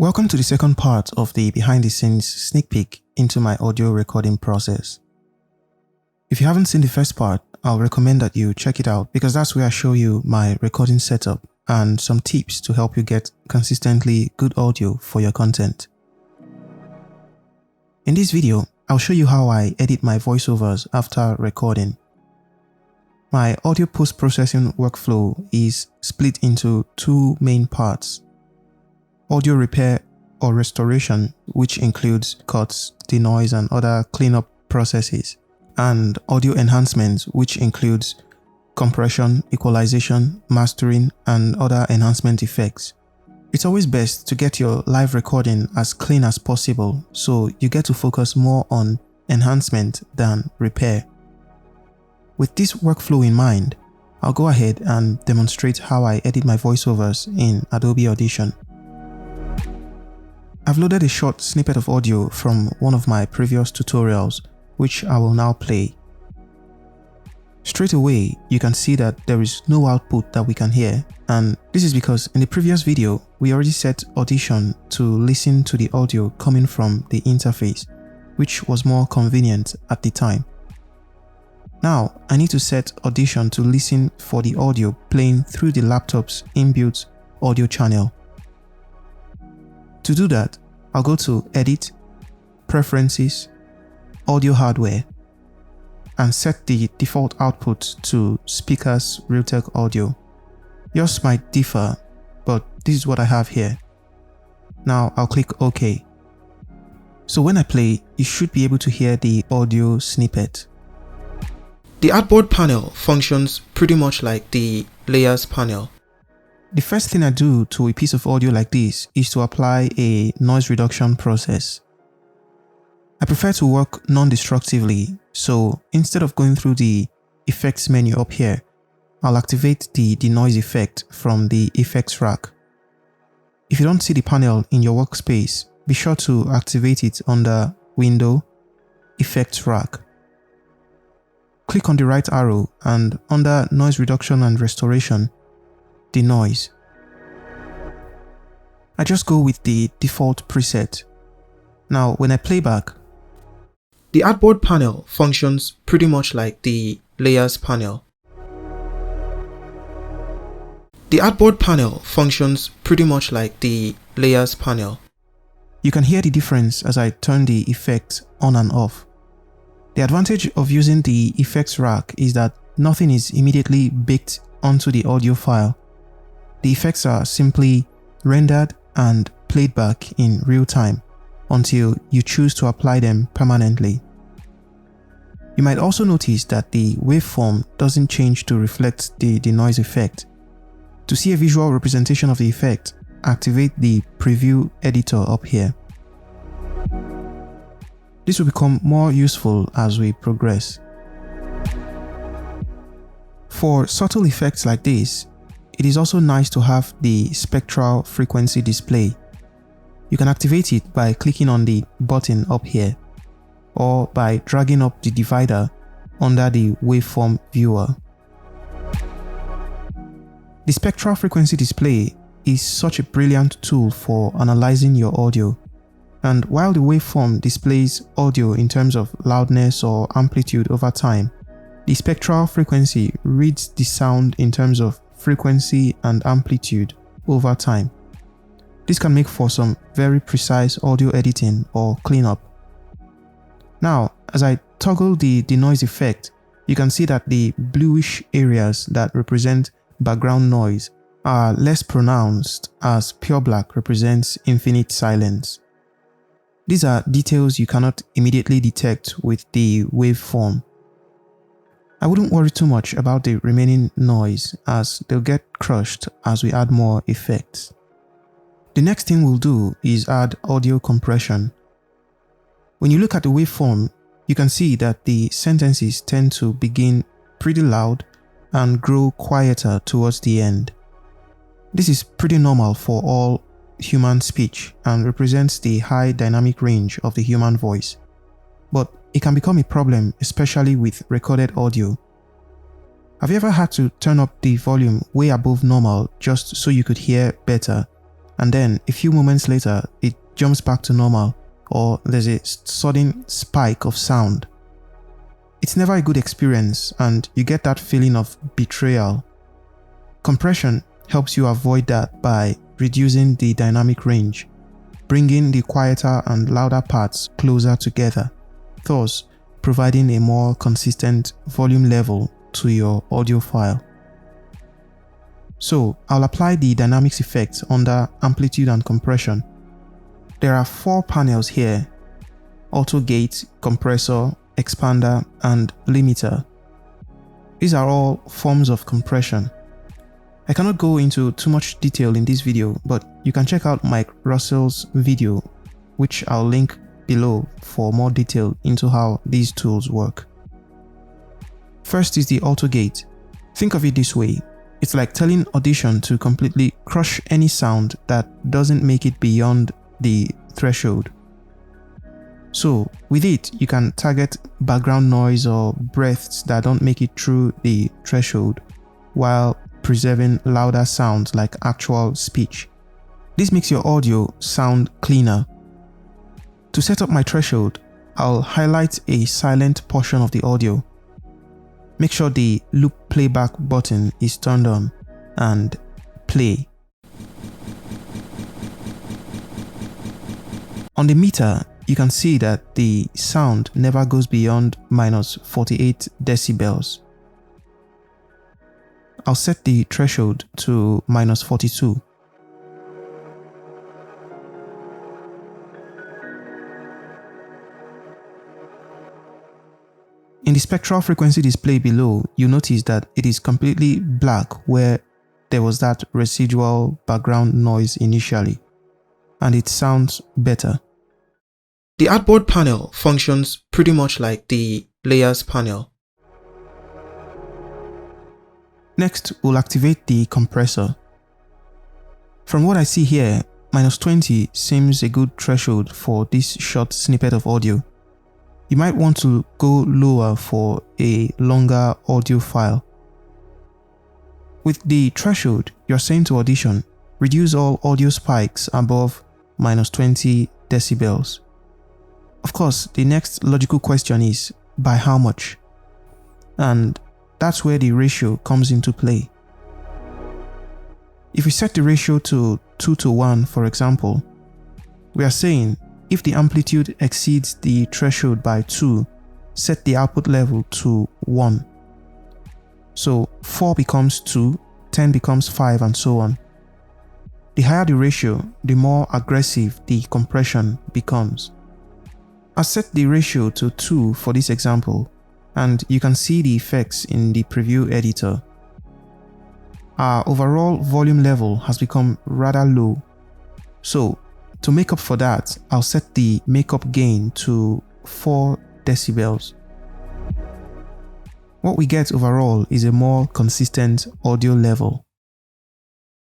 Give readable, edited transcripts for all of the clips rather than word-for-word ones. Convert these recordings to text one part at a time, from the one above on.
Welcome to the second part of the behind the scenes sneak peek into my audio recording process. If you haven't seen the first part, I'll recommend that you check it out because that's where I show you my recording setup and some tips to help you get consistently good audio for your content. In this video, I'll show you how I edit my voiceovers after recording. My audio post-processing workflow is split into two main parts: audio repair or restoration, which includes cuts, denoise and other cleanup processes, and audio enhancements, which includes compression, equalization, mastering and other enhancement effects. It's always best to get your live recording as clean as possible so you get to focus more on enhancement than repair. With this workflow in mind, I'll go ahead and demonstrate how I edit my voiceovers in Adobe Audition. I've loaded a short snippet of audio from one of my previous tutorials, which I will now play. Straight away, you can see that there is no output that we can hear, and this is because in the previous video, we already set Audition to listen to the audio coming from the interface, which was more convenient at the time. Now, I need to set Audition to listen for the audio playing through the laptop's inbuilt audio channel. To do that, I'll go to Edit, Preferences, Audio Hardware, and set the default output to Speakers Realtek Audio. Yours might differ, but this is what I have here. Now I'll click OK. So when I play, you should be able to hear the audio snippet. The artboard panel functions pretty much like the layers panel. The first thing I do to a piece of audio like this is to apply a noise reduction process. I prefer to work non-destructively, so instead of going through the effects menu up here, I'll activate the denoise effect from the effects rack. If you don't see the panel in your workspace, be sure to activate it under Window, Effects Rack. Click on the right arrow and under Noise Reduction and Restoration, Denoise. I just go with the default preset. Now when I play back, the artboard panel functions pretty much like the layers panel. The artboard panel functions pretty much like the layers panel. You can hear the difference as I turn the effects on and off. The advantage of using the effects rack is that nothing is immediately baked onto the audio file. The effects are simply rendered and played back in real time until you choose to apply them permanently. You might also notice that the waveform doesn't change to reflect the denoise effect. To see a visual representation of the effect, activate the preview editor up here. This will become more useful as we progress. For subtle effects like this, it is also nice to have the spectral frequency display. You can activate it by clicking on the button up here or by dragging up the divider under the waveform viewer. The spectral frequency display is such a brilliant tool for analyzing your audio. And while the waveform displays audio in terms of loudness or amplitude over time, the spectral frequency reads the sound in terms of frequency and amplitude over time. This can make for some very precise audio editing or cleanup. Now, as I toggle the denoise effect, you can see that the bluish areas that represent background noise are less pronounced as pure black represents infinite silence. These are details you cannot immediately detect with the waveform. I wouldn't worry too much about the remaining noise as they'll get crushed as we add more effects. The next thing we'll do is add audio compression. When you look at the waveform, you can see that the sentences tend to begin pretty loud and grow quieter towards the end. This is pretty normal for all human speech and represents the high dynamic range of the human voice. But it can become a problem, especially with recorded audio. Have you ever had to turn up the volume way above normal just so you could hear better? and then a few moments later it jumps back to normal, or there's a sudden spike of sound. It's never a good experience, and you get that feeling of betrayal. Compression helps you avoid that by reducing the dynamic range, bringing the quieter and louder parts closer together, thus providing a more consistent volume level to your audio file. So I'll apply the dynamics effects under amplitude and compression. There are 4 panels here: auto gate, compressor, expander, and limiter. These are all forms of compression. I cannot go into too much detail in this video, but you can check out Mike Russell's video, which I'll link below for more detail into how these tools work. First is the auto gate. Think of it this way: it's like telling Audition to completely crush any sound that doesn't make it beyond the threshold. So with it, you can target background noise or breaths that don't make it through the threshold, while preserving louder sounds like actual speech. This makes your audio sound cleaner. To set up my threshold, I'll highlight a silent portion of the audio. Make sure the loop playback button is turned on and play. On the meter, you can see that the sound never goes beyond -48 decibels. I'll set the threshold to -42. In the spectral frequency display below, you notice that it is completely black where there was that residual background noise initially, and it sounds better. The artboard panel functions pretty much like the layers panel. Next, we'll activate the compressor. From what I see here, -20 seems a good threshold for this short snippet of audio. You might want to go lower for a longer audio file. With the threshold, you're saying to Audition, reduce all audio spikes above -20 decibels. Of course, the next logical question is, by how much? And that's where the ratio comes into play. If we set the ratio to 2:1, for example, we are saying if the amplitude exceeds the threshold by 2, set the output level to 1. So 4 becomes 2, 10 becomes 5, and so on. The higher the ratio, the more aggressive the compression becomes. I set the ratio to 2 for this example, and you can see the effects in the preview editor. Our overall volume level has become rather low. So to make up for that, I'll set the makeup gain to 4 decibels. What we get overall is a more consistent audio level.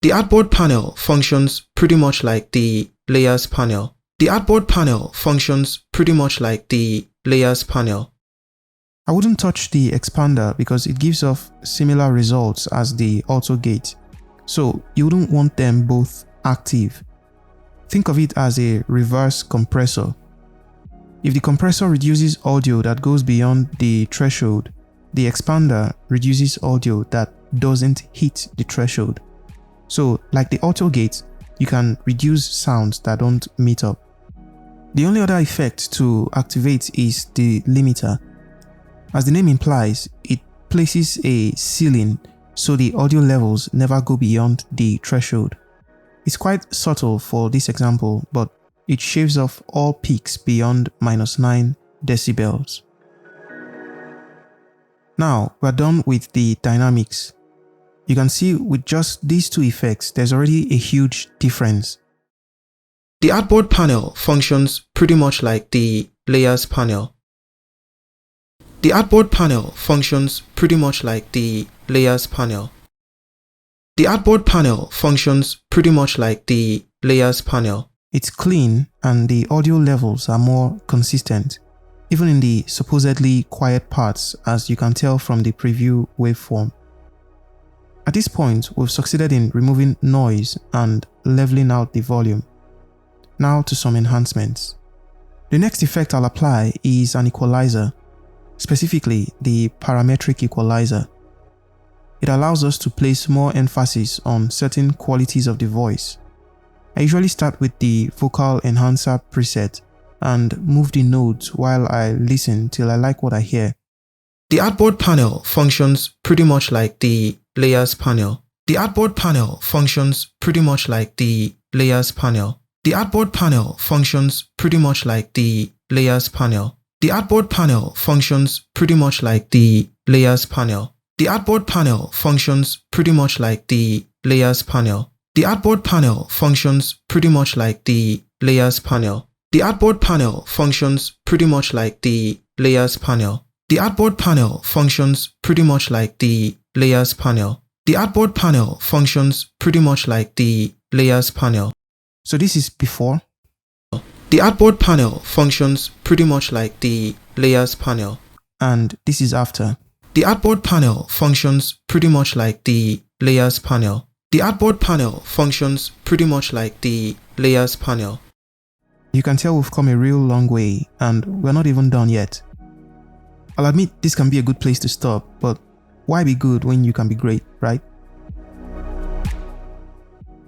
The artboard panel functions pretty much like the layers panel. The artboard panel functions pretty much like the layers panel. I wouldn't touch the expander because it gives off similar results as the auto gate, so you wouldn't want them both active. Think of it as a reverse compressor. If the compressor reduces audio that goes beyond the threshold, the expander reduces audio that doesn't hit the threshold. So, like the auto gate, you can reduce sounds that don't meet up. The only other effect to activate is the limiter. As the name implies, it places a ceiling so the audio levels never go beyond the threshold. It's quite subtle for this example, but it shaves off all peaks beyond -9 decibels. Now we're done with the dynamics. You can see with just these two effects, there's already a huge difference. The artboard panel functions pretty much like the layers panel. The artboard panel functions pretty much like the layers panel. The artboard panel functions pretty much like the layers panel. It's clean and the audio levels are more consistent, even in the supposedly quiet parts, as you can tell from the preview waveform. At this point, we've succeeded in removing noise and leveling out the volume. Now to some enhancements. The next effect I'll apply is an equalizer, specifically the parametric equalizer. It allows us to place more emphasis on certain qualities of the voice. I usually start with the vocal enhancer preset and move the notes while I listen till I like what I hear. The artboard panel functions pretty much like the layers panel. The artboard panel functions pretty much like the layers panel. The artboard panel functions pretty much like the layers panel. The artboard panel functions pretty much like the layers panel. The artboard panel functions pretty much like the layers panel. The artboard panel functions pretty much like the layers panel. The artboard panel functions pretty much like the layers panel. The artboard panel functions pretty much like the layers panel. The artboard panel functions pretty much like the layers panel. So this is before. The artboard panel functions pretty much like the layers panel. And this is after. The artboard panel functions pretty much like the layers panel. The artboard panel functions pretty much like the layers panel. You can tell we've come a real long way and we're not even done yet. I'll admit this can be a good place to stop, but why be good when you can be great, right?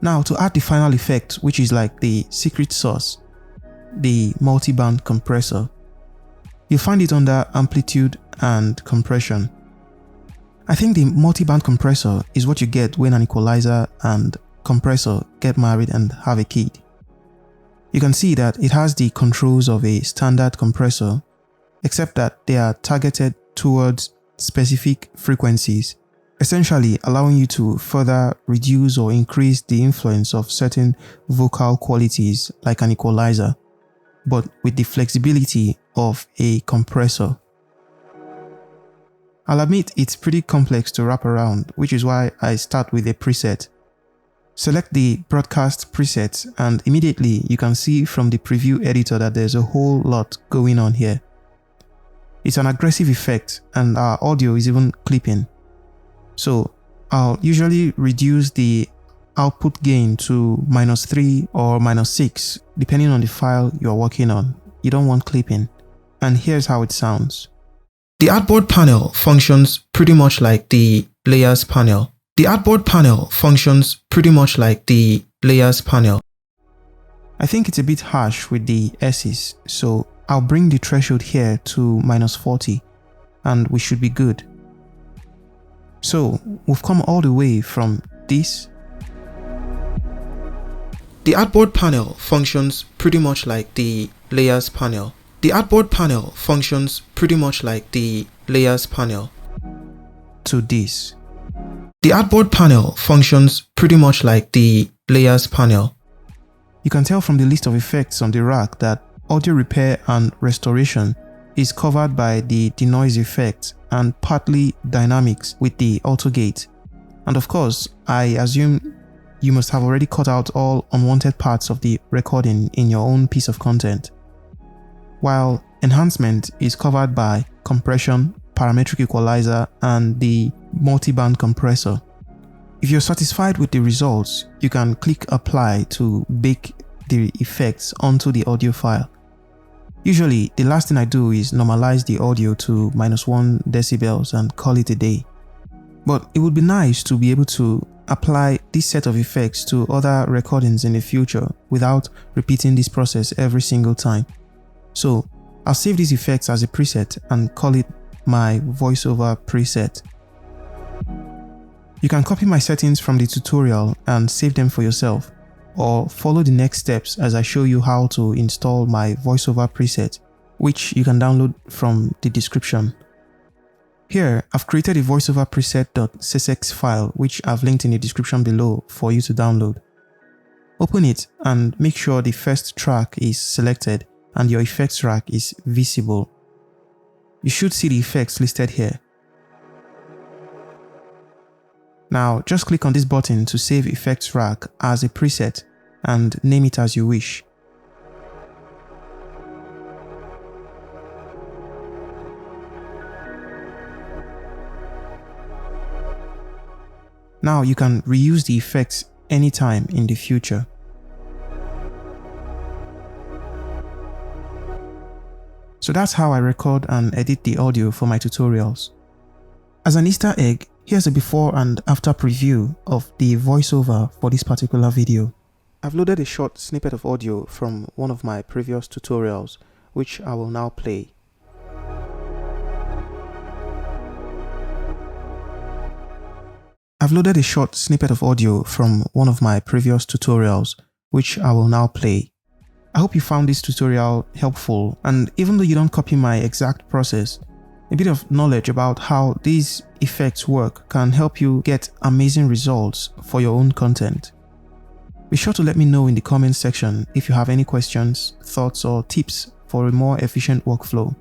Now to add the final effect, which is like the secret sauce, the multi-band compressor. You'll find it under amplitude and compression. I think the multi-band compressor is what you get when an equalizer and compressor get married and have a kid. You can see that it has the controls of a standard compressor, except that they are targeted towards specific frequencies, essentially allowing you to further reduce or increase the influence of certain vocal qualities like an equalizer, but with the flexibility of a compressor. I'll admit it's pretty complex to wrap around, which is why I start with a preset. Select the broadcast preset and immediately you can see from the preview editor that there's a whole lot going on here. It's an aggressive effect and our audio is even clipping. So I'll usually reduce the output gain to -3 or -6 depending on the file you're working on. You don't want clipping. And here's how it sounds. The artboard panel functions pretty much like the layers panel. The artboard panel functions pretty much like the layers panel. I think it's a bit harsh with the S's, so I'll bring the threshold here to -40 and we should be good. So we've come all the way from this. The artboard panel functions pretty much like the layers panel. The artboard panel functions pretty much like the layers panel. To this. The artboard panel functions pretty much like the layers panel. You can tell from the list of effects on the rack that audio repair and restoration is covered by the denoise effect and partly dynamics with the auto gate. And of course, I assume you must have already cut out all unwanted parts of the recording in your own piece of content. While enhancement is covered by compression, parametric equalizer, and the multi-band compressor. If you're satisfied with the results, you can click apply to bake the effects onto the audio file. Usually, the last thing I do is normalize the audio to -1 decibels and call it a day. But it would be nice to be able to apply this set of effects to other recordings in the future without repeating this process every single time. So I'll save these effects as a preset and call it my voiceover preset. You can copy my settings from the tutorial and save them for yourself, or follow the next steps as I show you how to install my voiceover preset, which you can download from the description. Here, I've created a voiceover preset.csx file which I've linked in the description below for you to download. Open it and make sure the first track is selected and your effects rack is visible. You should see the effects listed here. Now just click on this button to save effects rack as a preset and name it as you wish. Now you can reuse the effects anytime in the future. So that's how I record and edit the audio for my tutorials. As an Easter egg, here's a before and after preview of the voiceover for this particular video. I've loaded a short snippet of audio from one of my previous tutorials, which I will now play. I've loaded a short snippet of audio from one of my previous tutorials, which I will now play. I hope you found this tutorial helpful, and even though you don't copy my exact process, a bit of knowledge about how these effects work can help you get amazing results for your own content. Be sure to let me know in the comment section if you have any questions, thoughts, or tips for a more efficient workflow.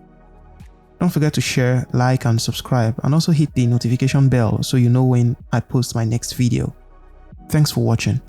Don't forget to share, like, and subscribe, and also hit the notification bell so you know when I post my next video. Thanks for watching.